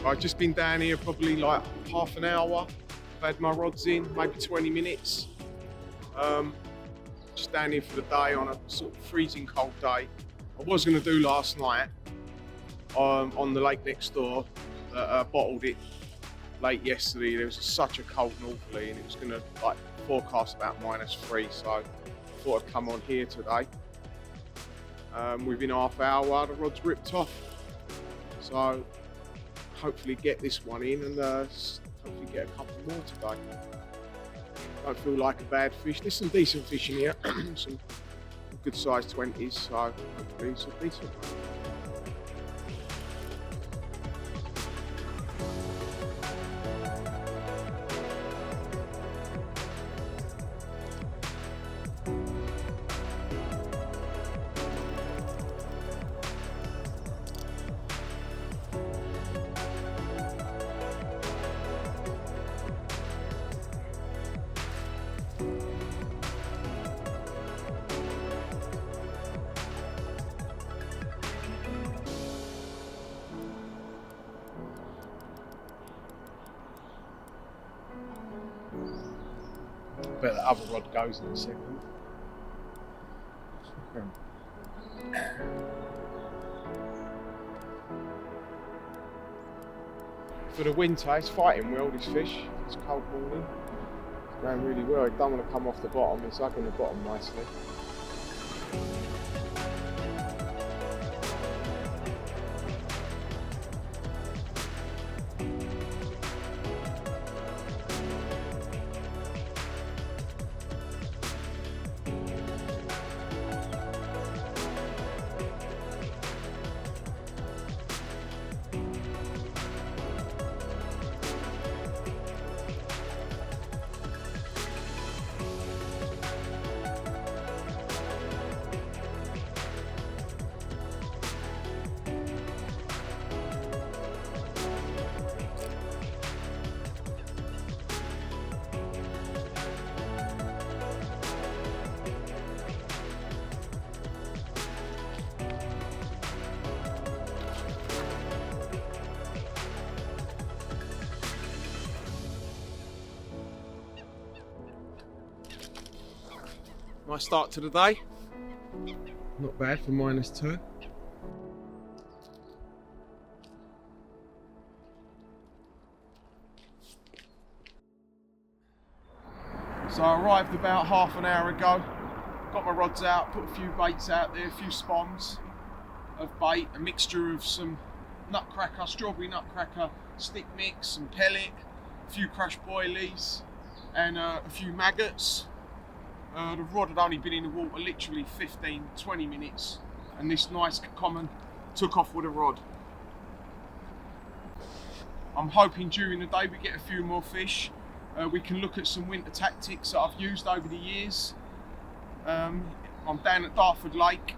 I've just been down here probably like half an hour. I've had my rods in, maybe 20 minutes. Just down here for the day on a sort of freezing cold day. I was going to do last night on the lake next door, bottled it late yesterday. There was such a cold northerly and it was going to like forecast about -3, so I thought I'd come on here today. Within half hour the rod's ripped off, so hopefully get this one in and hopefully get a couple more today. Don't feel like a bad fish. There's some decent fish in here, some good sized 20s, so hopefully it's a decent one. Bet the other rod goes in a second. For the winter, it's fighting well, this fish. It's a cold morning. It's going really well. It don't want to come off the bottom. It's hugging the bottom nicely. Nice start to the day. Not bad for -2. So I arrived about half an hour ago. Got my rods out, put a few baits out there, a few spawns of bait, a mixture of some nutcracker, strawberry nutcracker stick mix, some pellet, a few crushed boilies, and a few maggots. The rod had only been in the water literally 15-20 minutes, and this nice common took off with a rod. I'm hoping during the day we get a few more fish. We can look at some winter tactics that I've used over the years. I'm down at Dartford Lake,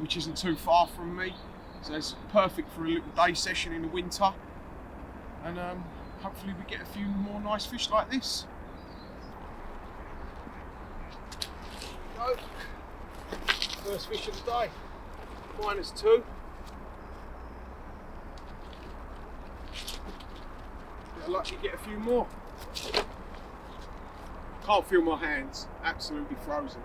which isn't too far from me, so it's perfect for a little day session in the winter, and hopefully we get a few more nice fish like this. Go. First fish of the day, -2. Get lucky, get a few more. Can't feel my hands, absolutely frozen.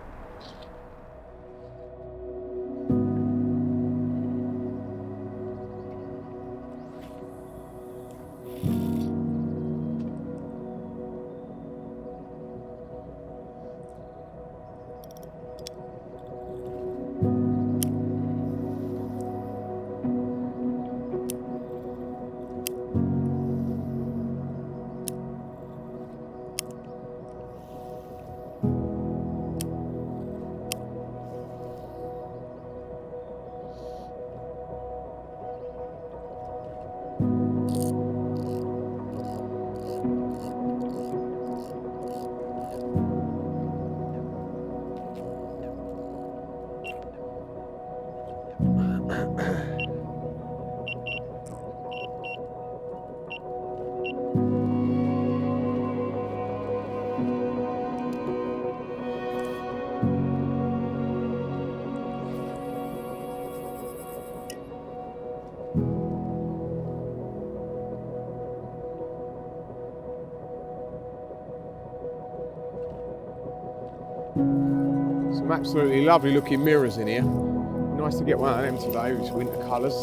Some absolutely lovely looking mirrors in here. Nice to get one of them today with winter colours.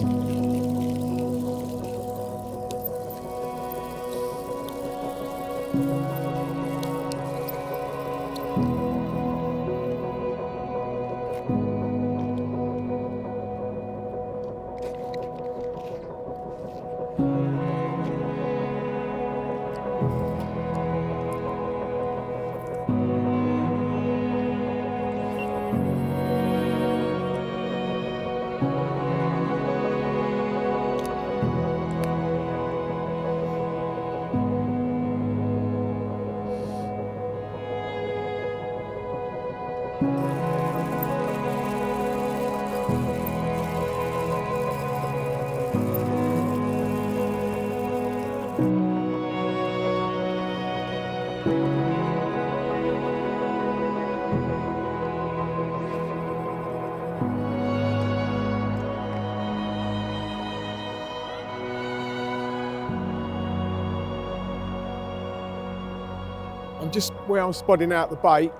I'm just where I'm spodding out the bait.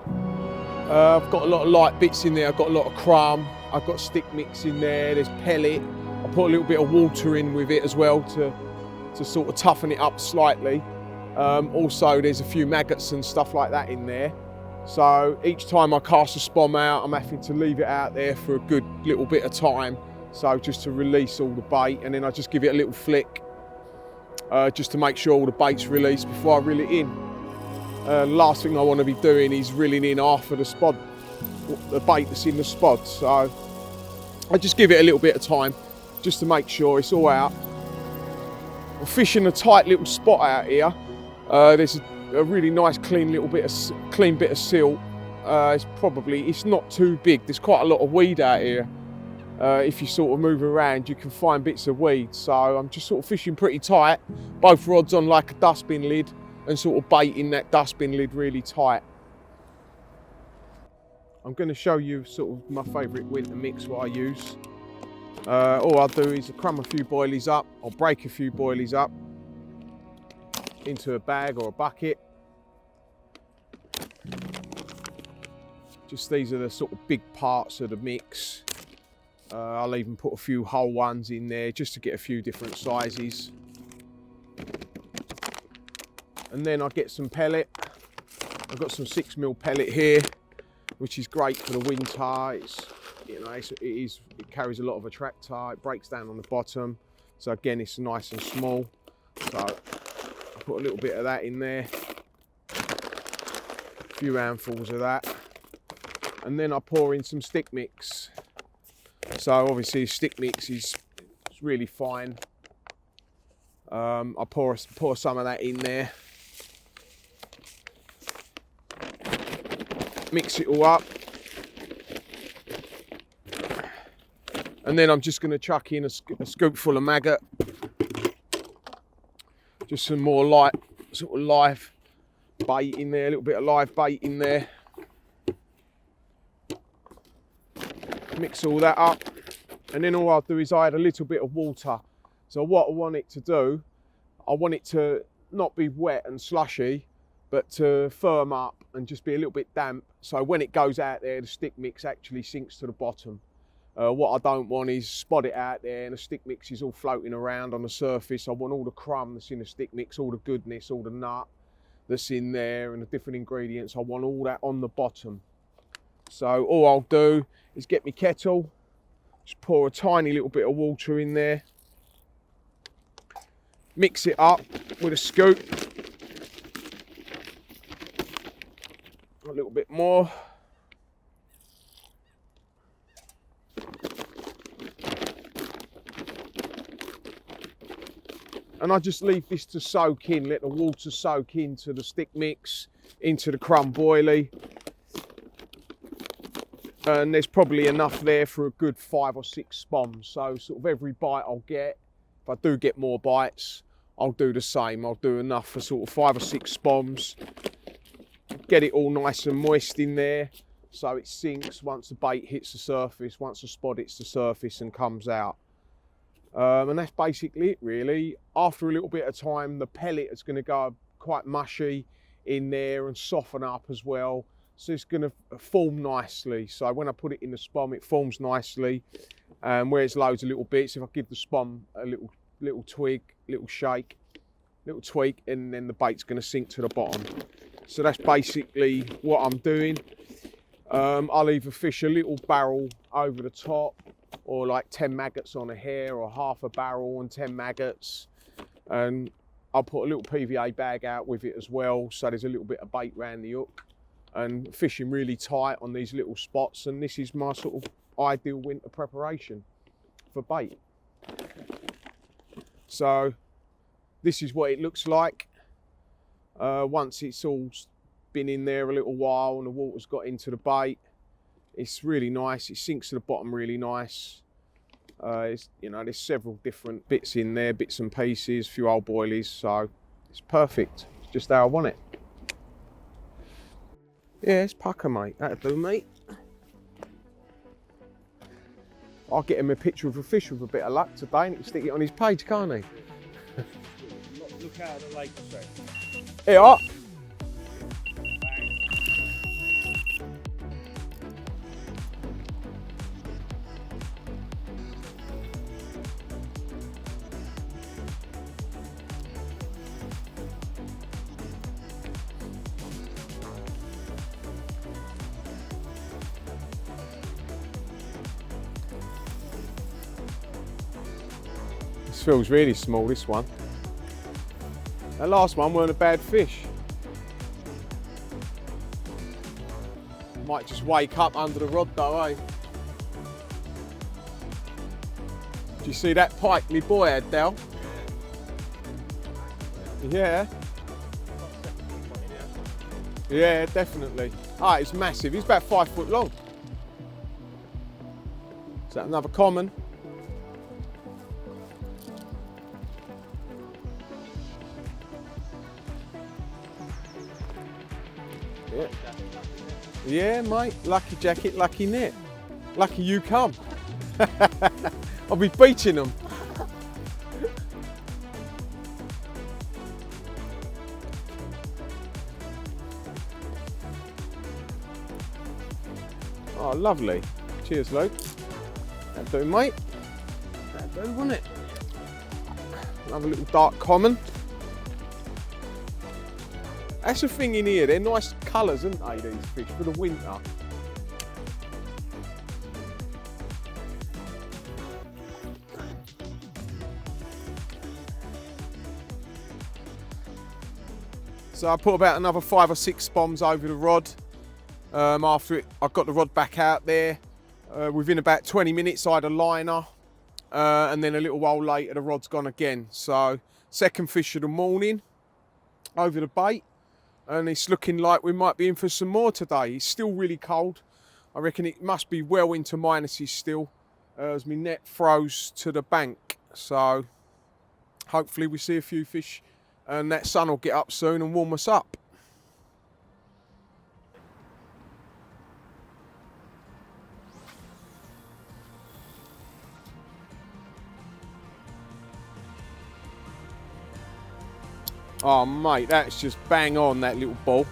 I've got a lot of light bits in there. I've got a lot of crumb. I've got stick mix in there. There's pellet. I put a little bit of water in with it as well to sort of toughen it up slightly. Also, there's a few maggots and stuff like that in there. So each time I cast a spom out, I'm having to leave it out there for a good little bit of time. So just to release all the bait, and then I just give it a little flick just to make sure all the bait's released before I reel it in. Last thing I want to be doing is reeling in half of the bait that's in the spod. So I just give it a little bit of time just to make sure it's all out. I'm fishing a tight little spot out here. There's a really nice clean bit of silt. It's not too big. There's quite a lot of weed out here. If you sort of move around, you can find bits of weed. So I'm just sort of fishing pretty tight. Both rods on like a dustbin lid, and sort of baiting that dustbin lid really tight. I'm going to show you sort of my favourite winter mix what I use. All I'll do is crumb a few boilies up, or break a few boilies up into a bag or a bucket. Just these are the sort of big parts of the mix. I'll even put a few whole ones in there just to get a few different sizes. And then I get some pellet. I've got some 6mm pellet here, which is great for the winter. It carries a lot of attractor. It breaks down on the bottom. So again, it's nice and small. So I put a little bit of that in there. A few handfuls of that. And then I pour in some stick mix. So obviously stick mix is really fine. I pour some of that in there. Mix it all up, and then I'm just going to chuck in a scoopful of maggot, just some more live bait in there, a little bit of live bait in there. Mix all that up, and then all I'll do is add a little bit of water. So what I want it to do, I want it to not be wet and slushy, but to firm up and just be a little bit damp. So when it goes out there, the stick mix actually sinks to the bottom. What I don't want is spot it out there and the stick mix is all floating around on the surface. I want all the crumb that's in the stick mix, all the goodness, all the nut that's in there and the different ingredients. I want all that on the bottom. So all I'll do is get my kettle, just pour a tiny little bit of water in there, mix it up with a scoop. A little bit more. And I just leave this to soak in, let the water soak into the stick mix, into the crumb boilie. And there's probably enough there for a good 5 or 6 spoms. So sort of every bite I'll get, if I do get more bites, I'll do the same. I'll do enough for sort of 5 or 6 spoms. Get it all nice and moist in there so it sinks once the bait hits the surface, once the spod hits the surface and comes out. And that's basically it really. After a little bit of time, the pellet is going to go quite mushy in there and soften up as well. so it's going to form nicely. So when I put it in the spom, it forms nicely. Where it's loads of little bits, if I give the spom a little twig, little shake, little tweak, and then the bait's going to sink to the bottom. So that's basically what I'm doing. I'll either fish a little barrel over the top, or like 10 maggots on a hair, or half a barrel and 10 maggots. And I'll put a little PVA bag out with it as well, so there's a little bit of bait round the hook. And fishing really tight on these little spots, and this is my sort of ideal winter preparation for bait. So this is what it looks like once it's all been in there a little while and the water's got into the bait. It's really nice. It sinks to the bottom really nice. It's, you know, there's several different bits in there, bits and pieces, a few old boilies, so it's perfect. It's just how I want it. Yeah, it's pucker, mate. That'll do, mate. I'll get him a picture of a fish with a bit of luck today, and he can stick it on his page, can't he? Look out of the lake, sir. Here, up. This feels really small, this one. That last one weren't a bad fish. Might just wake up under the rod though, eh? Do you see that pike me boy had, Dal? Yeah. Yeah, definitely. Ah, it's massive. He's about 5 foot long. Is that another common? Yeah. Yeah, mate. Lucky jacket, lucky net. Lucky you come. I'll be beaching them. Oh, lovely. Cheers, Luke. That'll do, mate. That'll do, won't it? Another little dark common. That's the thing in here, they're nice colours, aren't they, these fish, for the winter. So I put about another 5 or 6 bombs over the rod. After it, I got the rod back out there. Within about 20 minutes, I had a liner. And then a little while later, the rod's gone again. So, second fish of the morning over the bait. And it's looking like we might be in for some more today. It's still really cold. I reckon it must be well into minuses still as my net froze to the bank. So hopefully we see a few fish and that sun will get up soon and warm us up. Oh mate, that's just bang on, that little ball.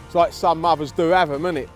It's like some mothers do have them, isn't it?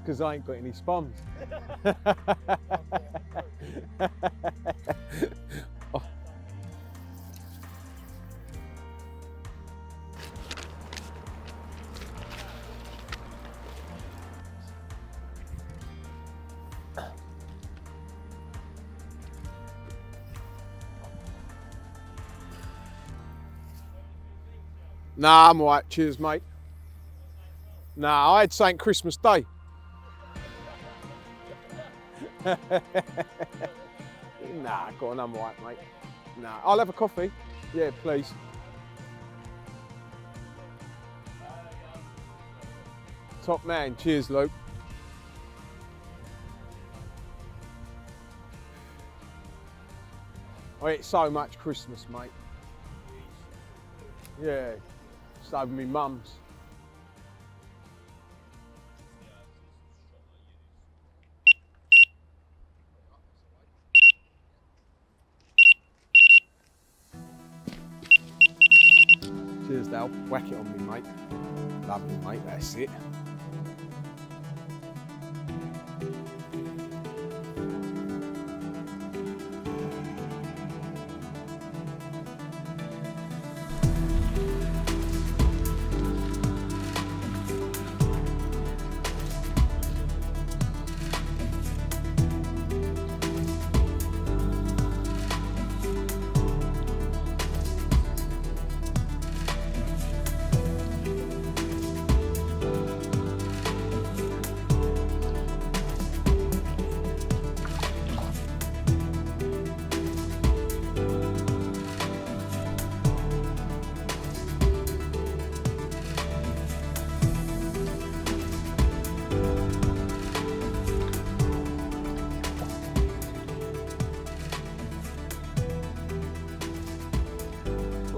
because I ain't got any spons. Oh. Nah, I'm alright. Cheers, mate. Nah, I had St. Christmas Day. Nah, go on, I'm alright, mate. Nah, I'll have a coffee. Yeah, please. Top man. Cheers, Luke. I ate so much Christmas, mate. Yeah, it's over my mum's. Cheers, Dal. Whack it on me, mate. Lovely, mate. That's it.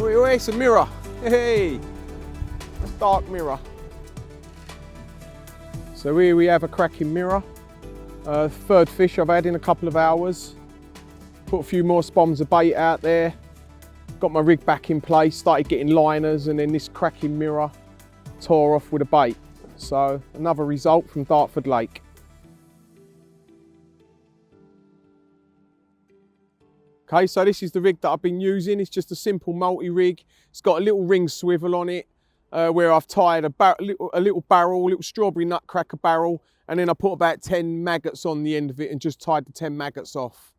Oh, it's a mirror. Hey, that's dark mirror. So here we have a cracking mirror. Third fish I've had in a couple of hours. Put a few more spons of bait out there. Got my rig back in place, started getting liners, and then this cracking mirror tore off with a bait. So another result from Dartford Lake. Okay, so this is the rig that I've been using. It's just a simple multi-rig. It's got a little ring swivel on it where I've tied a little barrel, little strawberry nutcracker barrel, and then I put about 10 maggots on the end of it and just tied the 10 maggots off.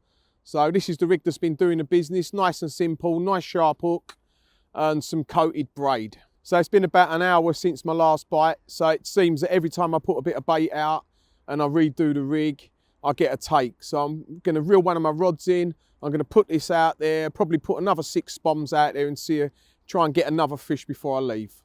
So this is the rig that's been doing the business. Nice and simple, nice sharp hook and some coated braid. So it's been about an hour since my last bite. So it seems that every time I put a bit of bait out and I redo the rig, I get a take. So I'm gonna reel one of my rods in. I'm going to put this out there, probably put another 6 spons out there and try and get another fish before I leave.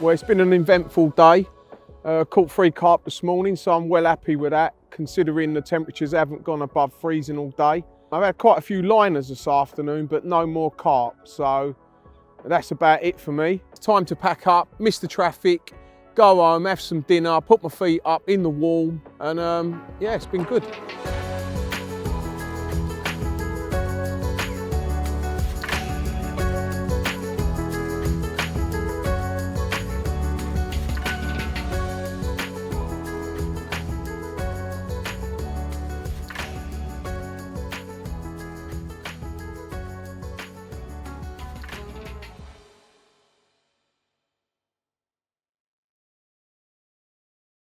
Well, it's been an eventful day. Caught 3 carp this morning, so I'm well happy with that, considering the temperatures haven't gone above freezing all day. I've had quite a few liners this afternoon, but no more carp, so that's about it for me. It's time to pack up, miss the traffic, go home, have some dinner, put my feet up in the warm, and yeah, it's been good.